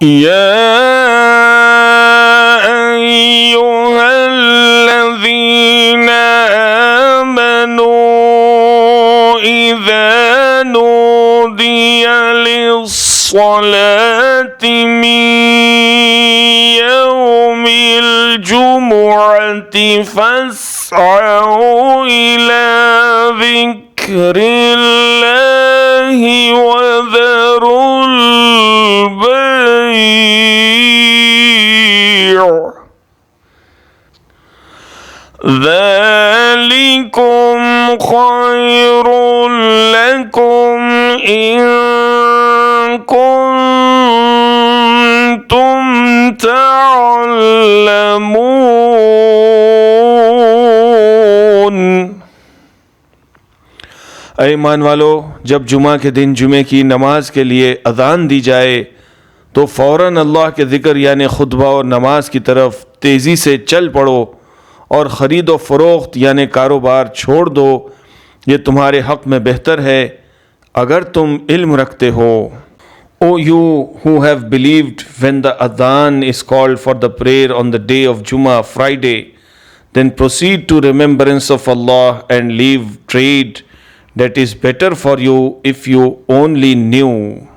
يا أيها الذين آمنوا إذا نودي للصلاة من يوم الجمعة فاسعوا إلى ذكر الله وذروا البيع ذلكم خير لكم إن كنتم تعلمون। ऐ ईमान वालो, जब जुमा के दिन जुमे की नमाज के लिए अजान दी जाए तो फ़ौरन अल्लाह के ज़िक्र यानी खुतबा और नमाज की तरफ तेज़ी से चल पड़ो और ख़रीद व फ़रोख्त यानी कारोबार छोड़ दो। ये तुम्हारे हक़ में बेहतर है अगर तुम इल्म रखते हो। O you who have believed, when the adhan is called for the prayer on the day of Jummah, Friday, then proceed to remembrance of Allah and leave trade. That is better for you if you only knew.